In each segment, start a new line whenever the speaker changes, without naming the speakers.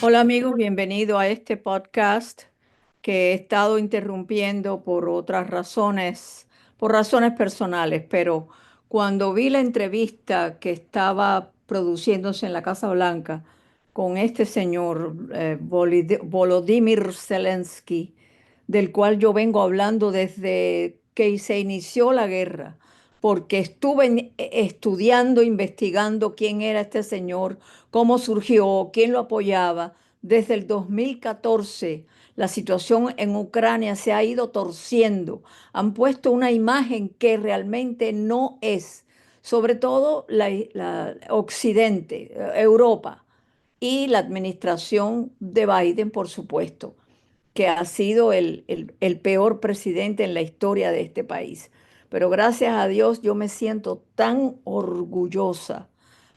Hola amigos, bienvenido a este podcast que he estado interrumpiendo por otras razones, por razones personales, pero cuando vi la entrevista que estaba produciéndose en la Casa Blanca con este señor Volodymyr Zelensky, del cual yo vengo hablando desde que se inició la guerra, porque estuve estudiando, investigando quién era este señor, cómo surgió, quién lo apoyaba. Desde el 2014, la situación en Ucrania se ha ido torciendo. Han puesto una imagen que realmente no es, sobre todo la Occidente, Europa y la administración de Biden, por supuesto, que ha sido el peor presidente en la historia de este país. Pero gracias a Dios yo me siento tan orgullosa,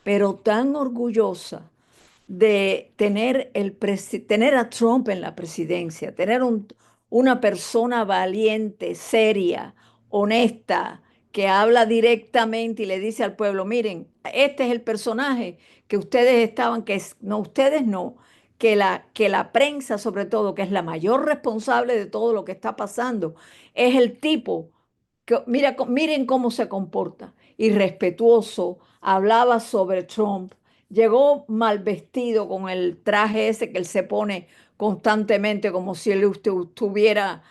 pero tan orgullosa de tener, tener a Trump en la presidencia, tener una persona valiente, seria, honesta, que habla directamente y le dice al pueblo, miren, este es el personaje que ustedes estaban, no, ustedes no, que la prensa sobre todo, que es la mayor responsable de todo lo que está pasando, es el tipo que, miren cómo se comporta, irrespetuoso, hablaba sobre Trump. Llegó mal vestido con el traje ese que él se pone constantemente, como si él estuviera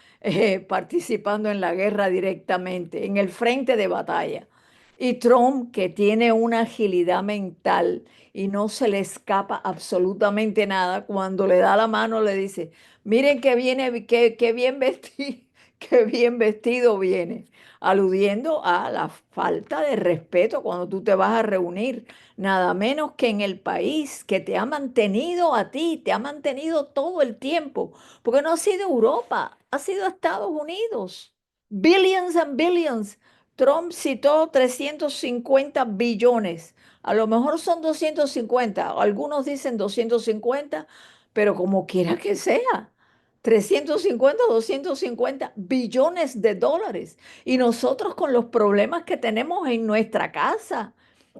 participando en la guerra directamente, en el frente de batalla. Y Trump, que tiene una agilidad mental y no se le escapa absolutamente nada, cuando le da la mano le dice, miren que viene, que bien vestido, qué bien vestido viene, aludiendo a la falta de respeto cuando tú te vas a reunir nada menos que en el país que te ha mantenido a ti, te ha mantenido todo el tiempo, porque no ha sido Europa, ha sido Estados Unidos. Billions and billions. Trump citó 350 billones. A lo mejor son 250, algunos dicen 250, pero como quiera que sea. 350, 250 billones de dólares. Y nosotros con los problemas que tenemos en nuestra casa,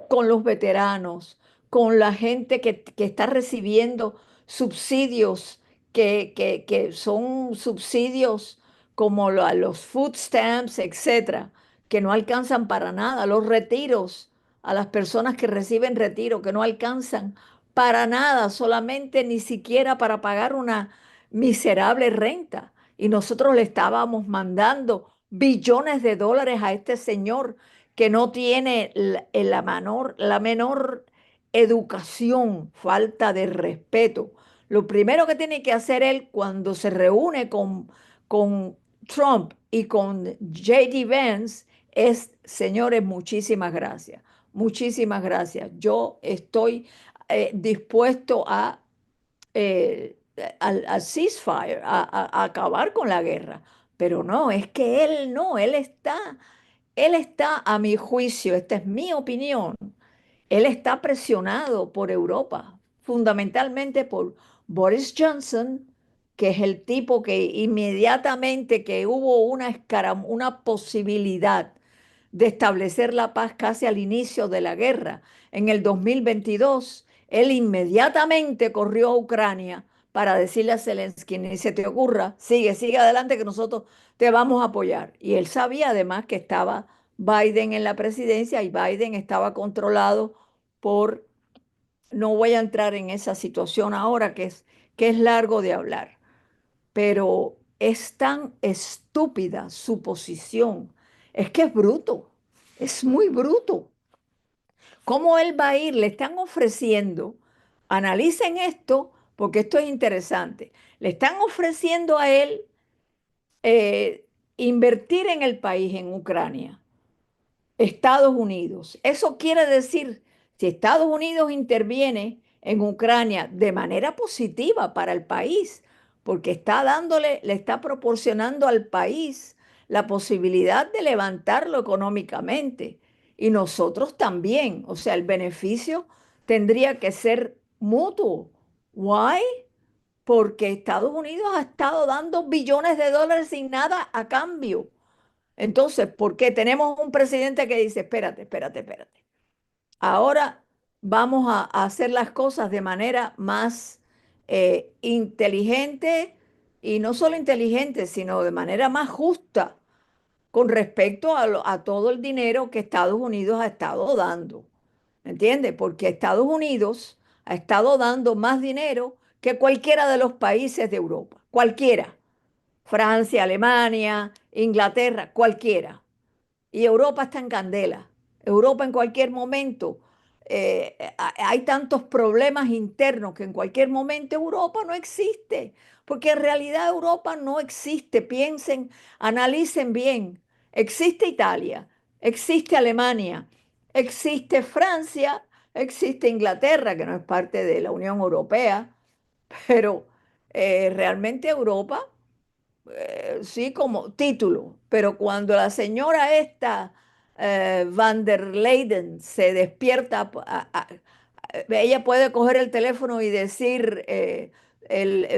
con los veteranos, con la gente que está recibiendo subsidios, que son subsidios como los food stamps, etcétera, que no alcanzan para nada, los retiros a las personas que reciben retiro, que no alcanzan para nada, solamente ni siquiera para pagar una miserable renta. Y nosotros le estábamos mandando billones de dólares a este señor que no tiene la menor educación, falta de respeto. Lo primero que tiene que hacer él cuando se reúne con Trump y con JD Vance es, señores, muchísimas gracias, muchísimas gracias. Yo estoy dispuesto a al ceasefire, a acabar con la guerra. Pero no, es que él no, él está, a mi juicio, esta es mi opinión, él está presionado por Europa, fundamentalmente por Boris Johnson, que es el tipo que inmediatamente que hubo una posibilidad de establecer la paz casi al inicio de la guerra, en el 2022, él inmediatamente corrió a Ucrania para decirle a Zelensky, ni se te ocurra, sigue adelante que nosotros te vamos a apoyar. Y él sabía además que estaba Biden en la presidencia y Biden estaba controlado por, no voy a entrar en esa situación ahora que es largo de hablar, pero es tan estúpida su posición, es que es bruto, es muy bruto. ¿Cómo él va a ir? Le están ofreciendo, analicen esto porque esto es interesante, le están ofreciendo a él invertir en el país, en Ucrania. Estados Unidos. Eso quiere decir, si Estados Unidos interviene en Ucrania de manera positiva para el país, porque está dándole, le está proporcionando al país la posibilidad de levantarlo económicamente y nosotros también. O sea, el beneficio tendría que ser mutuo. Why? Porque Estados Unidos ha estado dando billones de dólares sin nada a cambio. Entonces, ¿por qué tenemos un presidente que dice, espérate? Ahora vamos a hacer las cosas de manera más, inteligente y no solo inteligente, sino de manera más justa con respecto a todo el dinero que Estados Unidos ha estado dando. ¿Entiendes? Porque Estados Unidos ha estado dando más dinero que cualquiera de los países de Europa. Cualquiera. Francia, Alemania, Inglaterra, cualquiera. Y Europa está en candela. Europa en cualquier momento, hay tantos problemas internos que en cualquier momento Europa no existe, porque en realidad Europa no existe. Piensen, analicen bien. Existe Italia, existe Alemania, existe Francia, existe Inglaterra, que no es parte de la Unión Europea, pero realmente Europa sí, como título, pero cuando la señora esta, Van der Leyden, se despierta, ella puede coger el teléfono y decir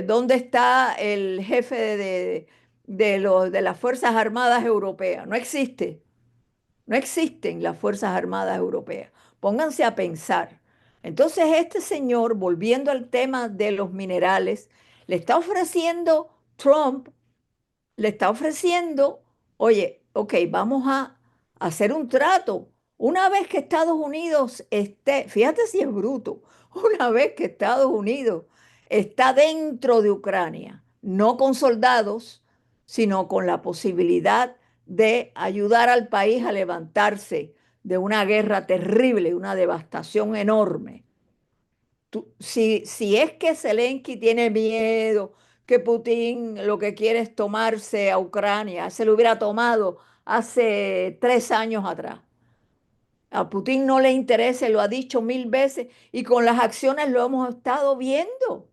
dónde está el jefe de las Fuerzas Armadas Europeas. No existe, no existen las Fuerzas Armadas Europeas. Pónganse a pensar. Entonces, este señor, volviendo al tema de los minerales, le está ofreciendo Trump le está ofreciendo, oye, ok, vamos a hacer un trato. Una vez que Estados Unidos esté, fíjate si es bruto, una vez que Estados Unidos está dentro de Ucrania, no con soldados, sino con la posibilidad de ayudar al país a levantarse de una guerra terrible, una devastación enorme. Si es que Zelensky tiene miedo, que Putin lo que quiere es tomarse a Ucrania, se lo hubiera tomado hace 3 años atrás. A Putin no le interesa, lo ha dicho 1000 veces y con las acciones lo hemos estado viendo.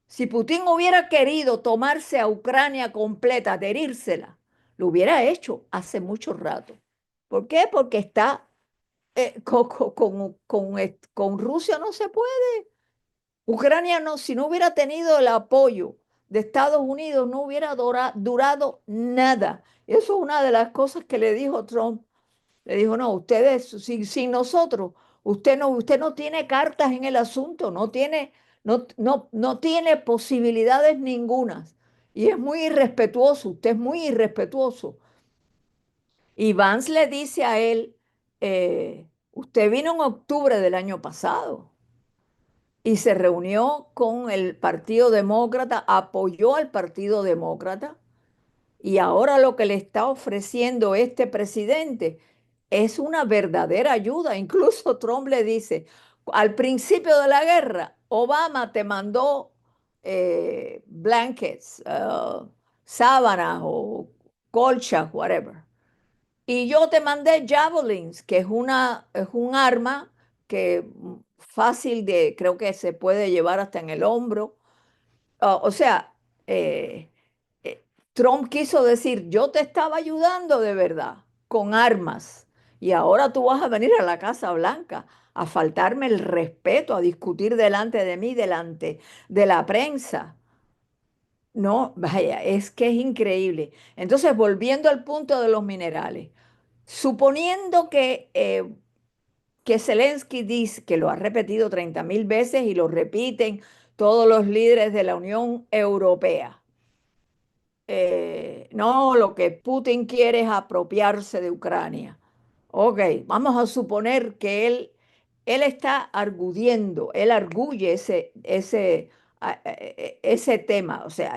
Si Putin hubiera querido tomarse a Ucrania completa, adherírsela, lo hubiera hecho hace mucho rato. ¿Por qué? Porque está con Rusia no se puede. Ucrania no, si no hubiera tenido el apoyo de Estados Unidos, no hubiera durado nada. Eso es una de las cosas que le dijo Trump. Le dijo, no, ustedes, sin nosotros, usted no tiene cartas en el asunto, no tiene posibilidades ningunas. Y es muy irrespetuoso, usted es muy irrespetuoso. Y Vance le dice a él, usted vino en octubre del año pasado y se reunió con el Partido Demócrata, apoyó al Partido Demócrata y ahora lo que le está ofreciendo este presidente es una verdadera ayuda. Incluso Trump le dice, al principio de la guerra, Obama te mandó blankets, sábanas o colchas, whatever. Y yo te mandé javelins, que es un arma que fácil de, creo que se puede llevar hasta en el hombro. O sea, eh, eh, Trump quiso decir, yo te estaba ayudando de verdad, con armas, y ahora tú vas a venir a la Casa Blanca a faltarme el respeto, a discutir delante de mí, delante de la prensa. No, vaya, es que es increíble. Entonces, volviendo al punto de los minerales. Suponiendo que Zelensky dice, que lo ha repetido 30.000 veces y lo repiten todos los líderes de la Unión Europea, no, lo que Putin quiere es apropiarse de Ucrania. Ok, vamos a suponer que él está arguyendo, él arguye ese tema. O sea,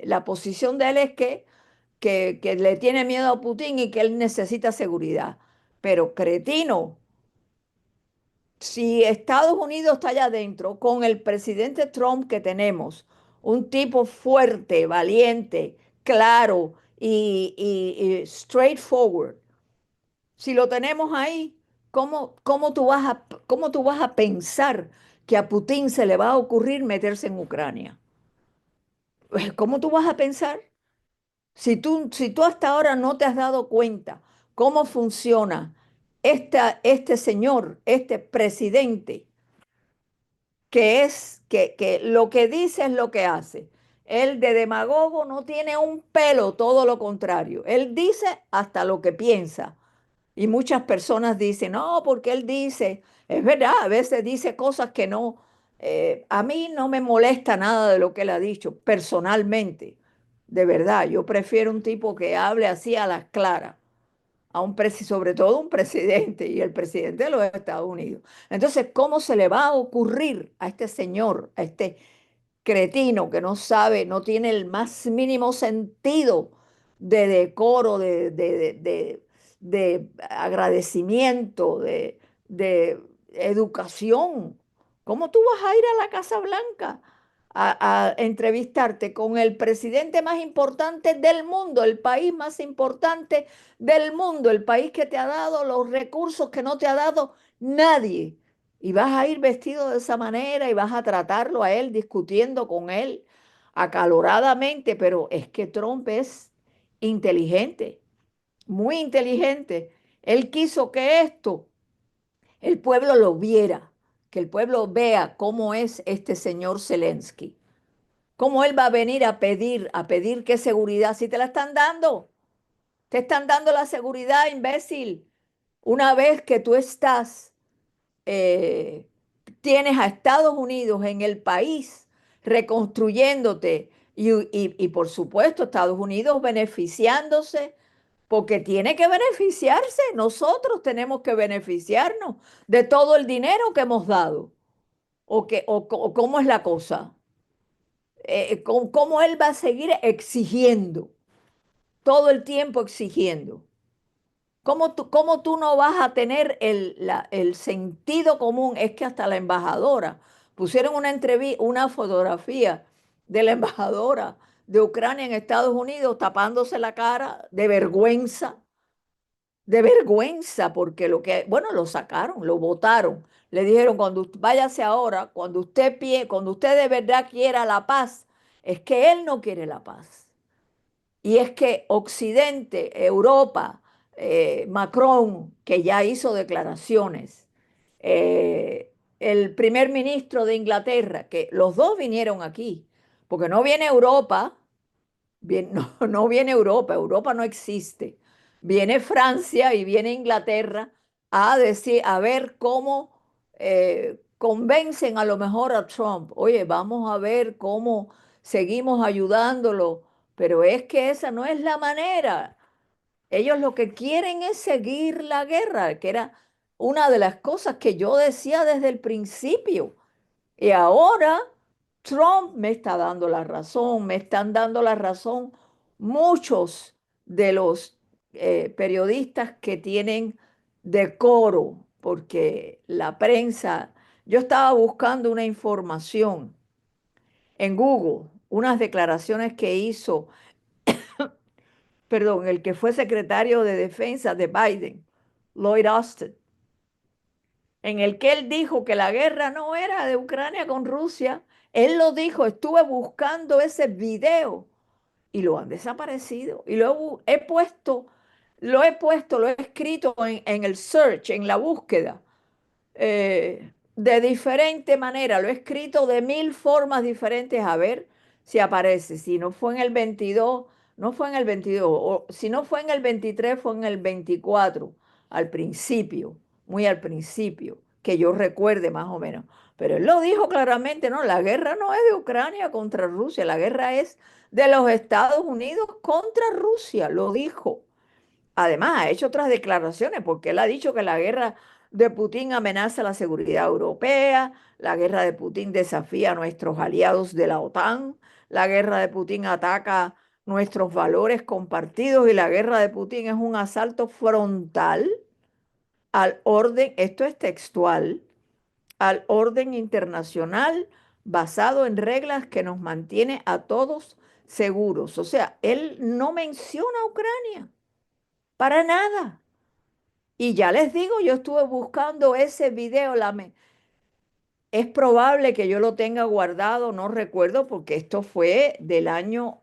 la posición de él es que le tiene miedo a Putin y que él necesita seguridad. Pero cretino, si Estados Unidos está allá adentro, con el presidente Trump que tenemos, un tipo fuerte, valiente, claro y straightforward, si lo tenemos ahí, cómo tú vas a pensar que a Putin se le va a ocurrir meterse en Ucrania? ¿Cómo tú vas a pensar? Si tú hasta ahora no te has dado cuenta cómo funciona este señor, este presidente, que lo que dice es lo que hace. Él de demagogo no tiene un pelo, todo lo contrario. Él dice hasta lo que piensa. Y muchas personas dicen, no, porque él dice, es verdad, a veces dice cosas que no, A mí no me molesta nada de lo que él ha dicho, personalmente, de verdad. Yo prefiero un tipo que hable así a las claras, sobre todo un presidente y el presidente de los Estados Unidos. Entonces, ¿cómo se le va a ocurrir a este señor, a este cretino que no sabe, no tiene el más mínimo sentido de decoro, de agradecimiento, de educación? ¿Cómo tú vas a ir a la Casa Blanca a entrevistarte con el presidente más importante del mundo, el país más importante del mundo, el país que te ha dado los recursos que no te ha dado nadie? Y vas a ir vestido de esa manera y vas a tratarlo a él, discutiendo con él acaloradamente, pero es que Trump es inteligente, muy inteligente. Él quiso que esto el pueblo lo viera, que el pueblo vea cómo es este señor Zelensky, cómo él va a venir a pedir qué seguridad, si te la están dando, te están dando la seguridad, imbécil, una vez que tú estás eh, tienes a Estados Unidos en el país reconstruyéndote y por supuesto Estados Unidos beneficiándose porque tiene que beneficiarse. Nosotros tenemos que beneficiarnos de todo el dinero que hemos dado. O cómo es la cosa. Cómo él va a seguir exigiendo, todo el tiempo exigiendo. Cómo tú no vas a tener el sentido común? Es que hasta la embajadora pusieron una fotografía de la embajadora de Ucrania en Estados Unidos tapándose la cara de vergüenza, porque bueno, lo sacaron, lo votaron. Le dijeron, váyase ahora, cuando usted de verdad quiera la paz, es que él no quiere la paz. Y es que Occidente, Europa, Macron, que ya hizo declaraciones, el primer ministro de Inglaterra, que los dos vinieron aquí, porque no viene Europa, no viene Europa, Europa no existe. Viene Francia y viene Inglaterra a decir, a ver cómo convencen a lo mejor a Trump. Oye, vamos a ver cómo seguimos ayudándolo, pero es que esa no es la manera. Ellos lo que quieren es seguir la guerra, que era una de las cosas que yo decía desde el principio. Y ahora Trump me está dando la razón, me están dando la razón muchos de los periodistas que tienen decoro, porque la prensa, yo estaba buscando una información en Google, unas declaraciones que hizo, perdón, el que fue secretario de Defensa de Biden, Lloyd Austin, en el que él dijo que la guerra no era de Ucrania con Rusia. Él lo dijo, estuve buscando ese video y lo han desaparecido. Y lo he escrito en el search, en la búsqueda de diferente manera. Lo he escrito de mil formas diferentes a ver si aparece. Si no fue en el 22, no fue en el 22. O si no fue en el 23, fue en el 24, al principio, muy al principio, que yo recuerde más o menos. Pero él lo dijo claramente, no, la guerra no es de Ucrania contra Rusia, la guerra es de los Estados Unidos contra Rusia, lo dijo. Además, ha hecho otras declaraciones porque él ha dicho que la guerra de Putin amenaza la seguridad europea, la guerra de Putin desafía a nuestros aliados de la OTAN, la guerra de Putin ataca nuestros valores compartidos y la guerra de Putin es un asalto frontal al orden, esto es textual, al orden internacional basado en reglas que nos mantiene a todos seguros. O sea, él no menciona a Ucrania para nada. Y ya les digo, yo estuve buscando ese video, es probable que yo lo tenga guardado, no recuerdo, porque esto fue del año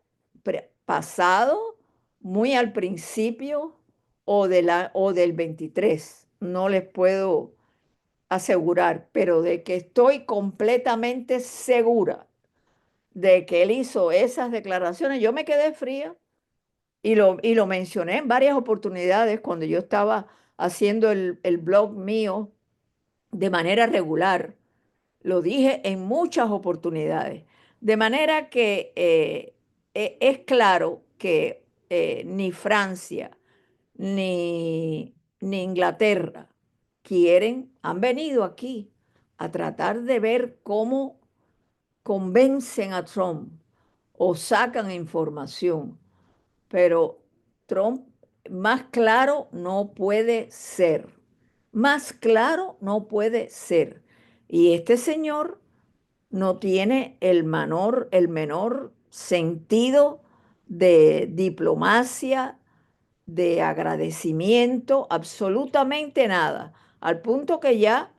pasado, muy al principio, o del 23. No les puedo asegurar, pero de que estoy completamente segura de que él hizo esas declaraciones, yo me quedé fría y lo mencioné en varias oportunidades cuando yo estaba haciendo el blog mío de manera regular. Lo dije en muchas oportunidades. De manera que es claro que ni Francia ni Inglaterra han venido aquí a tratar de ver cómo convencen a Trump o sacan información. Pero Trump más claro no puede ser. Más claro no puede ser. Y este señor no tiene el menor sentido de diplomacia, de agradecimiento, absolutamente nada. Al punto que ya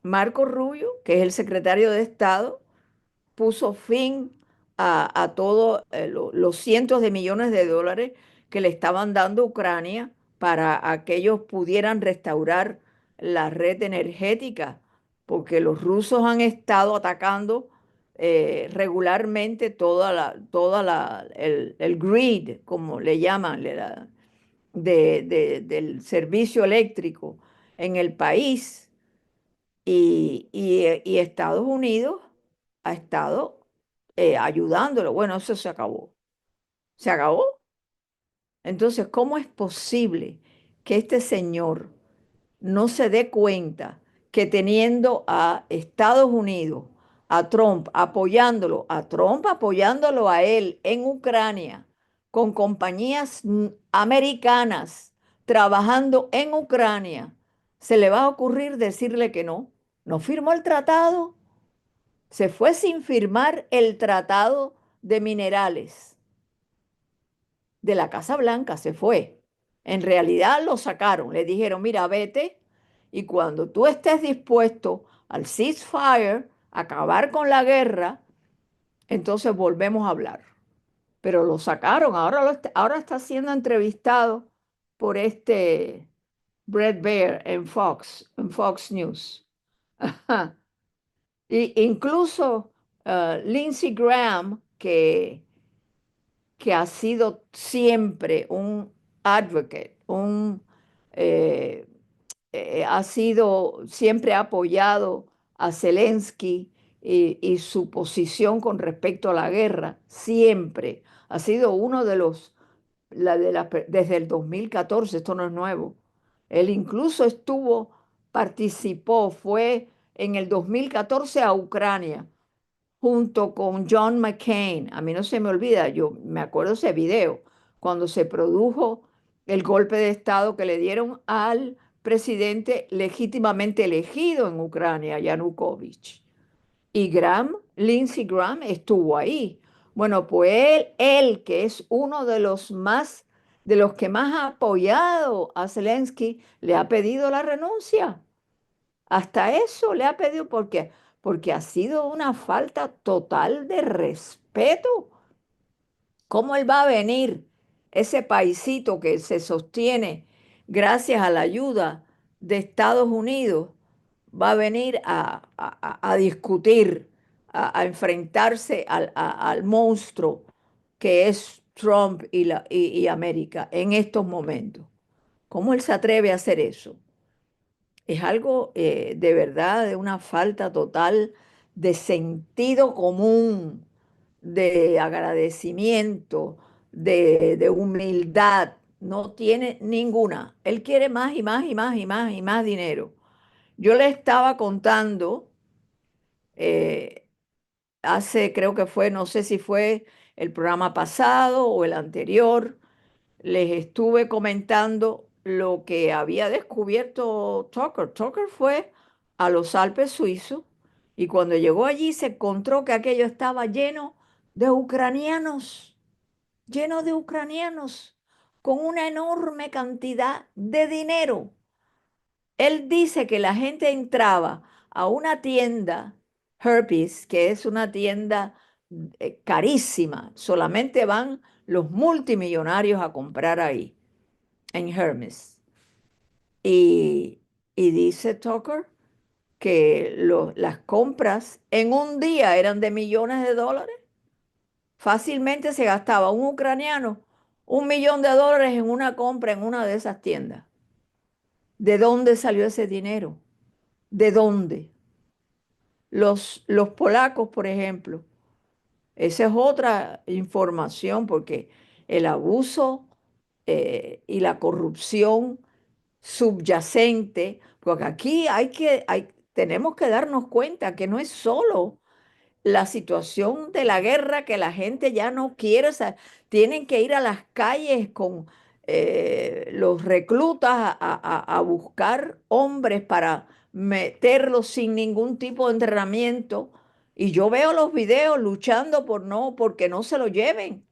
Marco Rubio, que es el secretario de Estado, puso fin a todos los cientos de millones de dólares que le estaban dando a Ucrania para a que ellos pudieran restaurar la red energética, porque los rusos han estado atacando regularmente el grid, como le llaman, del servicio eléctrico en el país. Y Estados Unidos ha estado ayudándolo. Bueno, eso se acabó. Se acabó. Entonces, ¿cómo es posible que este señor no se dé cuenta que teniendo a Estados Unidos, a Trump apoyándolo a él en Ucrania, con compañías americanas trabajando en Ucrania, se le va a ocurrir decirle que no? No firmó el tratado, se fue sin firmar el tratado de minerales de la Casa Blanca, se fue. En realidad lo sacaron, le dijeron, mira, vete y cuando tú estés dispuesto al ceasefire, a acabar con la guerra, entonces volvemos a hablar. Pero lo sacaron, ahora está siendo entrevistado por este Brett Baer en Fox News. Y incluso Lindsey Graham, que ha sido siempre un advocate, eh, siempre ha apoyado a Zelensky y su posición con respecto a la guerra, siempre. Ha sido uno de desde el 2014, esto no es nuevo. Él incluso fue en el 2014 a Ucrania junto con John McCain. A mí no se me olvida, yo me acuerdo ese video, cuando se produjo el golpe de Estado que le dieron al presidente legítimamente elegido en Ucrania, Yanukovych. Y Lindsey Graham estuvo ahí. Bueno, pues él que es uno de los que más ha apoyado a Zelensky, le ha pedido la renuncia. Hasta eso le ha pedido porque ha sido una falta total de respeto. ¿Cómo él va a venir, ese paisito que se sostiene gracias a la ayuda de Estados Unidos, va a venir a discutir, a enfrentarse al monstruo que es Trump y América en estos momentos? ¿Cómo él se atreve a hacer eso? Es algo de verdad de una falta total de sentido común, de agradecimiento, de humildad. No tiene ninguna. Él quiere más y más y más y más y más dinero. Yo le estaba contando eh, creo que fue, no sé si fue el programa pasado o el anterior, les estuve comentando lo que había descubierto Tucker. Tucker fue a los Alpes suizos y cuando llegó allí se encontró que aquello estaba de ucranianos, lleno de ucranianos, con una enorme cantidad de dinero. Él dice que la gente entraba a una tienda, Herpes, que es una tienda carísima, solamente van los multimillonarios a comprar ahí en Hermes. Y, y dice Tucker que las compras en un día eran de millones de dólares. Fácilmente se gastaba un ucraniano $1 millón en una compra en una de esas tiendas. ¿De dónde salió ese dinero? ¿De dónde? Los polacos, por ejemplo, esa es otra información porque el abuso y la corrupción subyacente, porque aquí tenemos que darnos cuenta que no es solo la situación de la guerra, que la gente ya no quiere, o sea, tienen que ir a las calles con los reclutas a buscar hombres para meterlos sin ningún tipo de entrenamiento. Y yo veo los videos luchando porque no se lo lleven.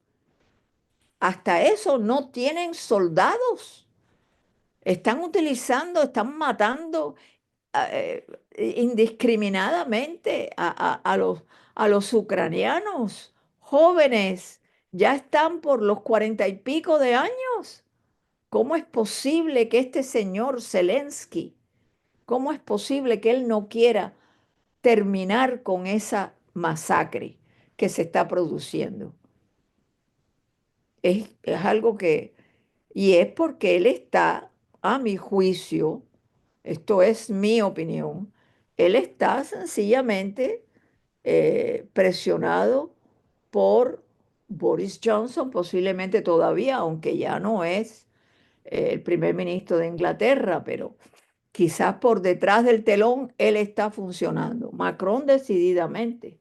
Hasta eso no tienen soldados. Están utilizando, están matando eh, indiscriminadamente a los ucranianos jóvenes. Ya están por los 40 y pico de años. ¿Cómo es posible que este señor Zelensky, cómo es posible que él no quiera terminar con esa masacre que se está produciendo? Es algo que, y es porque él está, a mi juicio, esto es mi opinión, él está sencillamente presionado por Boris Johnson, posiblemente todavía, aunque ya no es el primer ministro de Inglaterra, pero quizás por detrás del telón él está funcionando. Macron decididamente,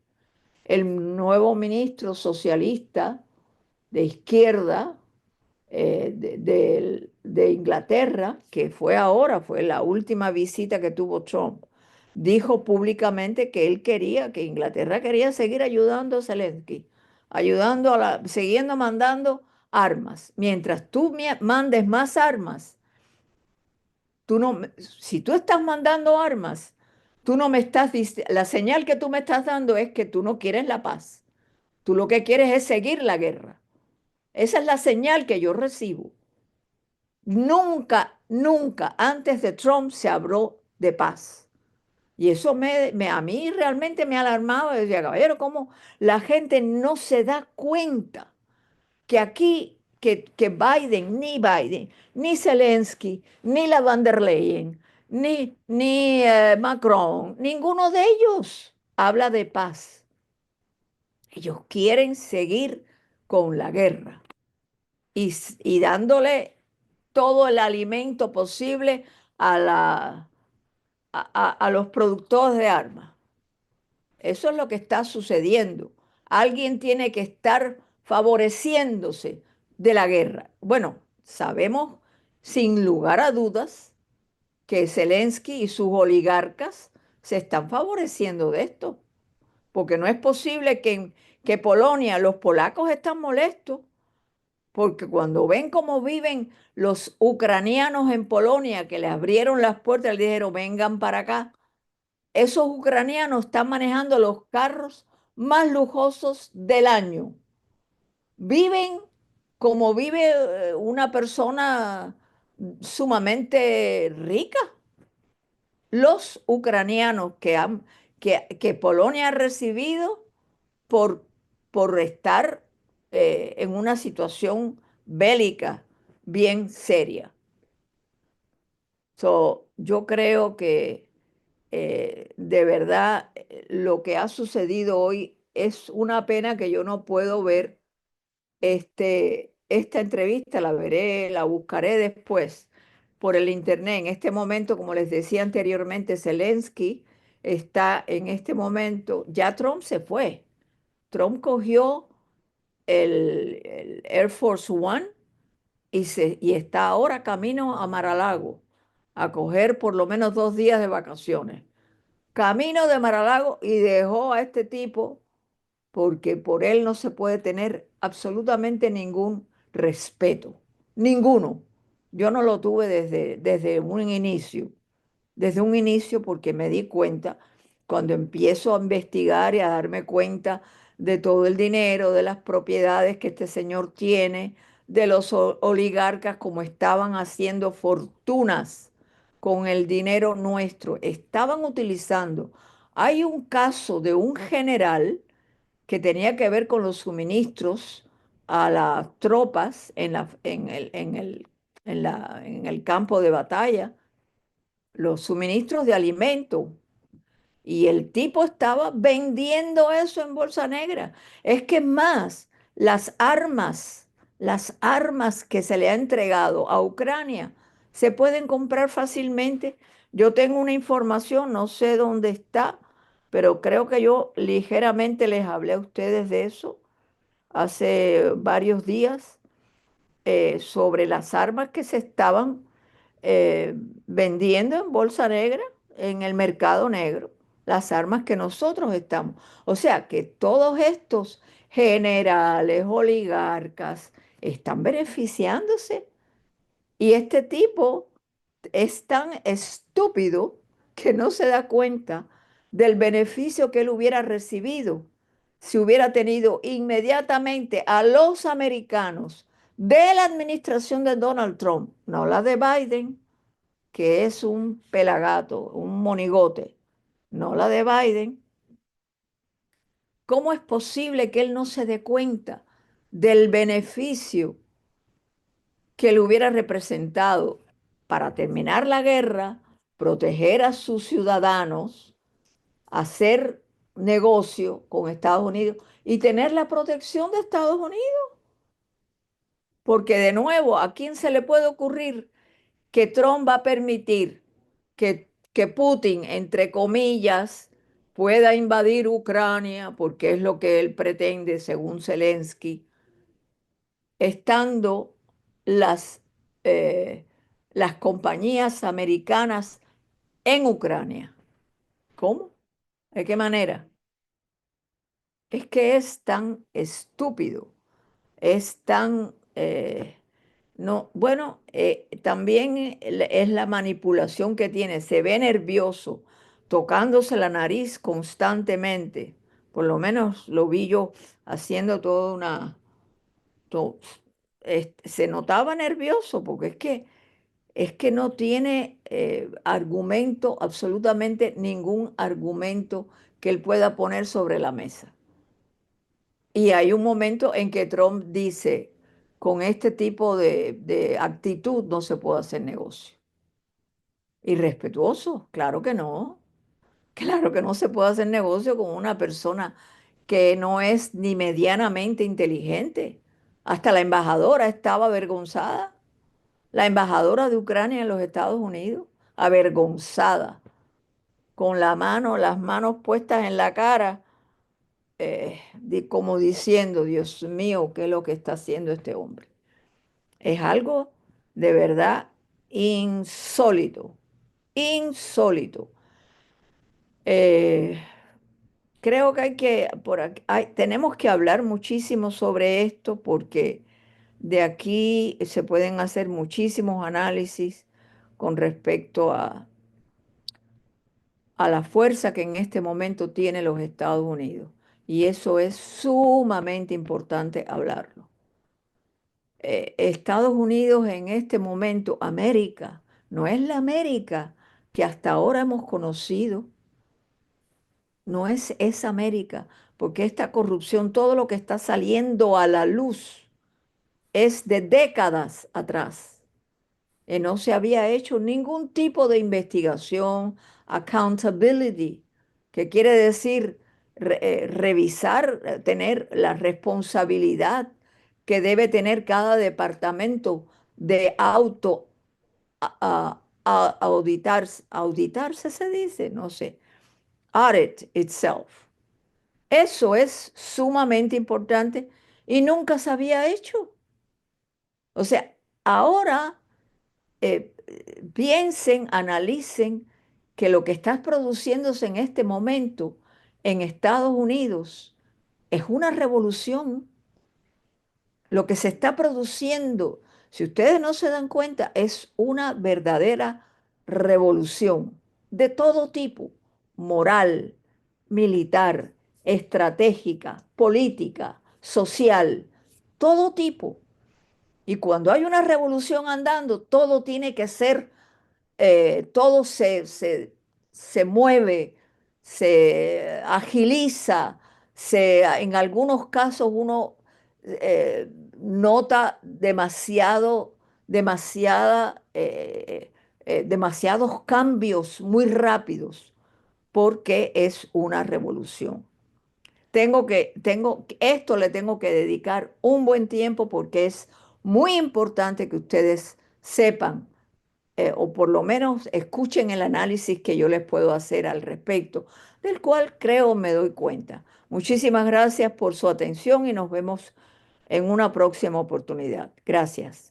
el nuevo ministro socialista de izquierda, de Inglaterra, que fue ahora, fue la última visita que tuvo Trump, dijo públicamente que él quería, que Inglaterra quería seguir ayudando a Zelensky, siguiendo mandando armas. Mientras tú mandes más armas, tú no, si tú estás mandando armas, tú no me estás, la señal que tú me estás dando es que tú no quieres la paz. Tú lo que quieres es seguir la guerra. Esa es la señal que yo recibo. Nunca, nunca antes de Trump se habló de paz. Y eso a mí realmente me alarmaba. Decía, caballero, ¿cómo la gente no se da cuenta que aquí, que Biden, ni Zelensky, ni la van der Leyen, ni Macron, ninguno de ellos habla de paz? Ellos quieren seguir con la guerra y dándole todo el alimento posible a, a los productores de armas. Eso es lo que está sucediendo. Alguien tiene que estar favoreciéndose de la guerra. Bueno, sabemos sin lugar a dudas que Zelensky y sus oligarcas se están favoreciendo de esto, porque no es posible que Polonia, los polacos están molestos porque cuando ven cómo viven los ucranianos en Polonia, que les abrieron las puertas, les dijeron, vengan para acá, esos ucranianos están manejando los carros más lujosos del año. Viven como vive una persona sumamente rica. Los ucranianos que Polonia ha recibido por, por estar en una situación bélica bien seria. Yo creo que de verdad lo que ha sucedido hoy es una pena que yo no puedo ver esta entrevista, la veré, la buscaré después por el internet. En este momento, como les decía anteriormente, Zelensky está en este momento, ya Trump se fue. Trump cogió el Air Force One y está ahora camino a Mar-a-Lago a coger por lo menos 2 días de vacaciones. Camino de Mar-a-Lago y dejó a este tipo porque por él no se puede tener absolutamente ningún respeto, ninguno. Yo no lo tuve desde un inicio porque me di cuenta, cuando empiezo a investigar y a darme cuenta de todo el dinero, de las propiedades que este señor tiene, de los oligarcas como estaban haciendo fortunas con el dinero nuestro, estaban utilizando. Hay un caso de un general que tenía que ver con los suministros a las tropas en el campo de batalla, los suministros de alimento. Y el tipo estaba vendiendo eso en bolsa negra. Es que más, las armas que se le ha entregado a Ucrania se pueden comprar fácilmente. Yo tengo una información, no sé dónde está, pero creo que yo ligeramente les hablé a ustedes de eso hace varios días, sobre las armas que se estaban eh, vendiendo en bolsa negra, en el mercado negro, las armas que nosotros estamos. O sea que todos estos generales, oligarcas, están beneficiándose. Y este tipo es tan estúpido que no se da cuenta del beneficio que él hubiera recibido si hubiera tenido inmediatamente a los americanos de la administración de Donald Trump, no la de Biden, que es un pelagato, un monigote, no la de Biden. ¿Cómo es posible que él no se dé cuenta del beneficio que le hubiera representado para terminar la guerra, proteger a sus ciudadanos, hacer negocio con Estados Unidos y tener la protección de Estados Unidos? Porque de nuevo, ¿a quién se le puede ocurrir que Trump va a permitir que Putin, entre comillas, pueda invadir Ucrania, porque es lo que él pretende, según Zelensky, estando las, eh, las compañías americanas en Ucrania? ¿Cómo? ¿De qué manera? Es que es tan estúpido, es tan... no, bueno, también es la manipulación que tiene. Se ve nervioso, tocándose la nariz constantemente. Por lo menos lo vi yo haciendo toda una... to- se notaba nervioso porque es que no tiene argumento, absolutamente ningún argumento que él pueda poner sobre la mesa. Y hay un momento en que Trump dice, con este tipo de actitud no se puede hacer negocio. Irrespetuoso, claro que no. Claro que no se puede hacer negocio con una persona que no es ni medianamente inteligente. Hasta la embajadora estaba avergonzada. La embajadora de Ucrania en los Estados Unidos, avergonzada, con las manos puestas en la cara, como diciendo, Dios mío, ¿qué es lo que está haciendo este hombre? Es algo de verdad insólito, insólito. Eh, Creo que tenemos que hablar muchísimo sobre esto porque de aquí se pueden hacer muchísimos análisis con respecto a la fuerza que en este momento tiene los Estados Unidos. Y eso es sumamente importante hablarlo. Estados Unidos en este momento, América, no es la América que hasta ahora hemos conocido, no es esa América, porque esta corrupción, todo lo que está saliendo a la luz es de décadas atrás. No se había hecho ningún tipo de investigación, accountability, que quiere decir revisar, tener la responsabilidad que debe tener cada departamento de auditarse, auditarse se dice, no sé, audit itself. Eso es sumamente importante y nunca se había hecho. O sea, ahora piensen, analicen que lo que está produciéndose en este momento en Estados Unidos es una revolución. Lo que se está produciendo, si ustedes no se dan cuenta, es una verdadera revolución de todo tipo: moral, militar, estratégica, política, social, todo tipo. Y cuando hay una revolución andando, todo tiene que ser, todo se mueve, se agiliza, en algunos casos uno nota demasiados cambios muy rápidos, porque es una revolución. Esto le tengo que dedicar un buen tiempo porque es muy importante que ustedes sepan o por lo menos escuchen el análisis que yo les puedo hacer al respecto, del cual creo me doy cuenta. Muchísimas gracias por su atención y nos vemos en una próxima oportunidad. Gracias.